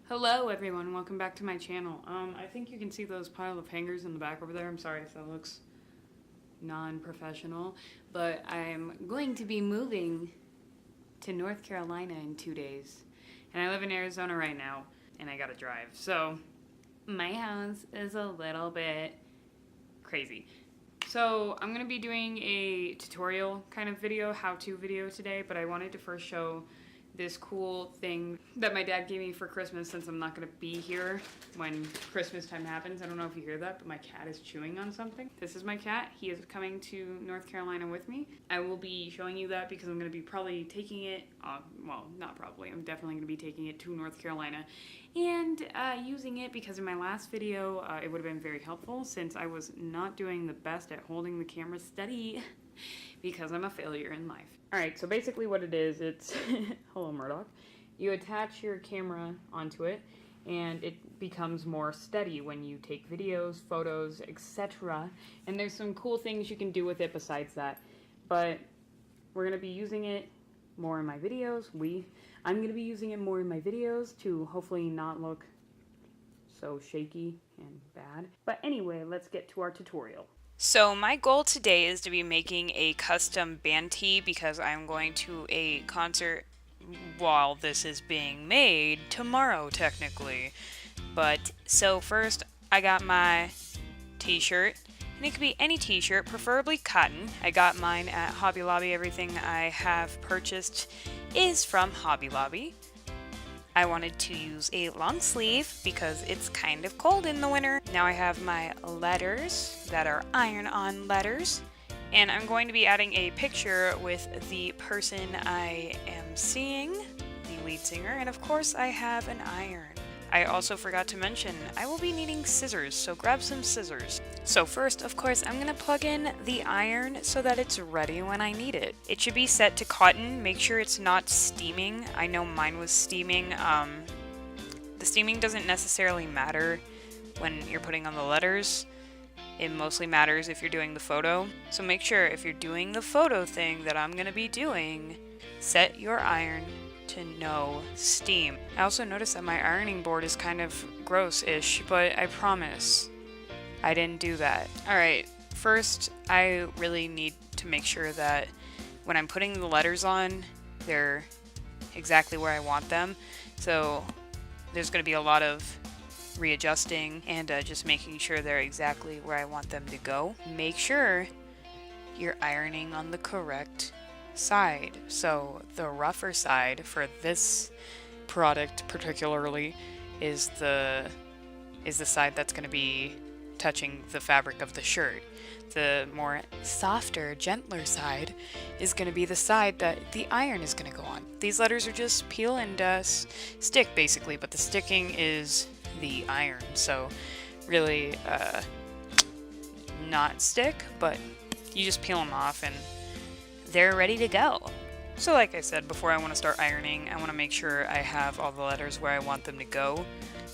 Hello everyone, welcome back to my channel. I think you can see those pile of hangers in the back over there. I'm sorry if that looks non-professional, but I'm going to be moving to North Carolina in 2 days. And I live in Arizona right now, and I gotta drive. So, my house is a little bit crazy. So, I'm gonna be doing a tutorial kind of video, how-to video today, but I wanted to first show this cool thing that my dad gave me for Christmas since I'm not gonna be here when Christmas time happens. I don't know if you hear that, but my cat is chewing on something. This is my cat. He is coming to North Carolina with me. I will be showing you that because I'm gonna be probably taking it, well, not probably, I'm definitely gonna be taking it to North Carolina and using it because in my last video, it would have been very helpful since I was not doing the best at holding the camera steady because I'm a failure in life. Alright, so basically what it is, it's, hello Murdoch, you attach your camera onto it and it becomes more steady when you take videos, photos, etc. And there's some cool things you can do with it besides that. But we're going to be using it more in my videos. I'm going to be using it more in my videos to hopefully not look so shaky and bad. But anyway, let's get to our tutorial. So my goal today is to be making a custom band tee because I'm going to a concert while this is being made tomorrow technically. But so first I got my t-shirt, and it could be any t-shirt, preferably cotton. I got mine at Hobby Lobby. Everything I have purchased is from Hobby Lobby. I wanted to use a long sleeve because it's kind of cold in the winter. Now I have my letters that are iron-on letters, and I'm going to be adding a picture with the person I am seeing, the lead singer, and of course I have an iron. I also forgot to mention, I will be needing scissors, so grab some scissors. So first, of course, I'm going to plug in the iron so that it's ready when I need it. It should be set to cotton. Make sure it's not steaming. I know mine was steaming. The steaming doesn't necessarily matter when you're putting on the letters. It mostly matters if you're doing the photo. So make sure if you're doing the photo thing that I'm going to be doing, set your iron to no steam. I also noticed that my ironing board is kind of gross-ish, but I promise I didn't do that. Alright, first I really need to make sure that when I'm putting the letters on, they're exactly where I want them. So there's going to be a lot of readjusting and just making sure they're exactly where I want them to go. Make sure you're ironing on the correct side. So the rougher side for this product particularly is the side that's going to be touching the fabric of the shirt. The more softer, gentler side is going to be the side that the iron is going to go on. These letters are just peel and stick basically, but the sticking is the iron. So really not stick, but you just peel them off and they're ready to go. So like I said, before I want to start ironing, I want to make sure I have all the letters where I want them to go,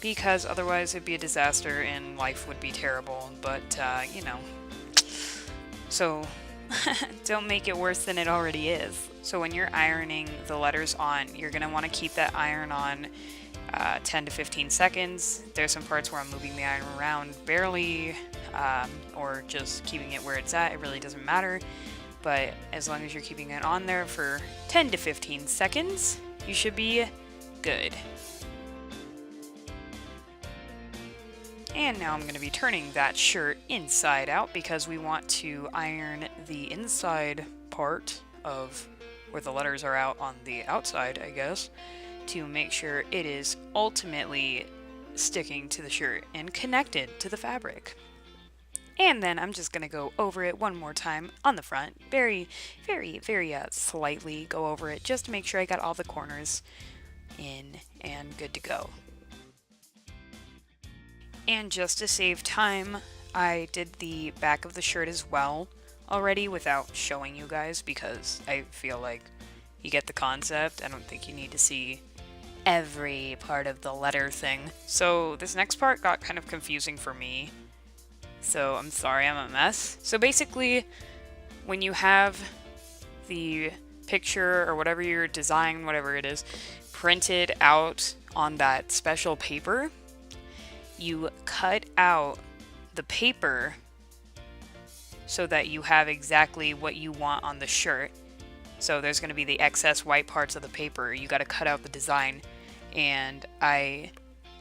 because otherwise it'd be a disaster and life would be terrible, but you know. So don't make it worse than it already is. So when you're ironing the letters on, you're going to want to keep that iron on 10 to 15 seconds. There's some parts where I'm moving the iron around barely, or just keeping it where it's at. It really doesn't matter. But as long as you're keeping it on there for 10 to 15 seconds, you should be good. And now I'm going to be turning that shirt inside out because we want to iron the inside part of where the letters are out on the outside, I guess, to make sure it is ultimately sticking to the shirt and connected to the fabric. And then I'm just going to go over it one more time on the front. Very slightly go over it just to make sure I got all the corners in and good to go. And just to save time, I did the back of the shirt as well already without showing you guys because I feel like you get the concept. I don't think you need to see every part of the letter thing. So this next part got kind of confusing for me. So I'm sorry, I'm a mess. So basically, when you have the picture or whatever your design, whatever it is, printed out on that special paper, you cut out the paper so that you have exactly what you want on the shirt. So there's going to be the excess white parts of the paper. You got to cut out the design. And I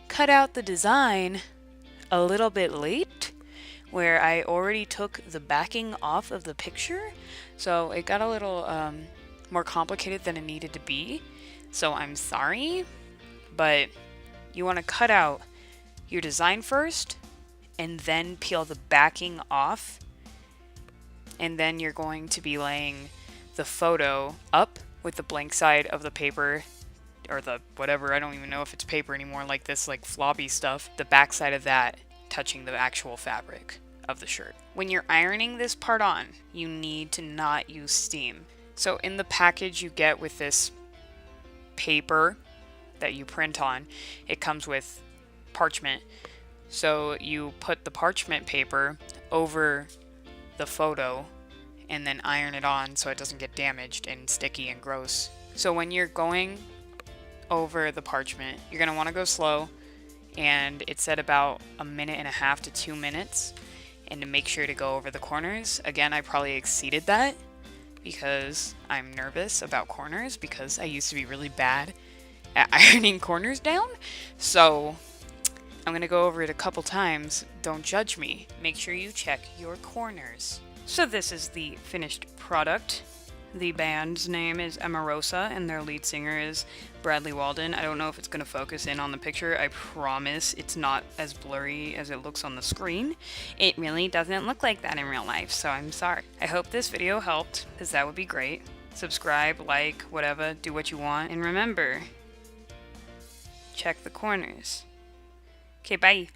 cut out the design a little bit late, where I already took the backing off of the picture. So it got a little more complicated than it needed to be. So I'm sorry, but you want to cut out your design first and then peel the backing off. And then you're going to be laying the photo up with the blank side of the paper, or the whatever, I don't even know if it's paper anymore, like this like floppy stuff, the back side of that touching the actual fabric of the shirt. When you're ironing this part on, you need to not use steam. So in the package you get with this paper that you print on, it comes with parchment. So you put the parchment paper over the photo and then iron it on so it doesn't get damaged and sticky and gross. So when you're going over the parchment, you're going to want to go slow, and it's at about 1.5 to 2 minutes, and to make sure to go over the corners. Again, I probably exceeded that because I'm nervous about corners, because I used to be really bad at ironing corners down. So I'm going to go over it a couple times. Don't judge me. Make sure you check your corners. So this is the finished product. The band's name is Emarosa, and their lead singer is Bradley Walden. I don't know if it's going to focus in on the picture. I promise it's not as blurry as it looks on the screen. It really doesn't look like that in real life, so I'm sorry. I hope this video helped, because that would be great. Subscribe, like, whatever, do what you want. And remember, check the corners. Okay, bye.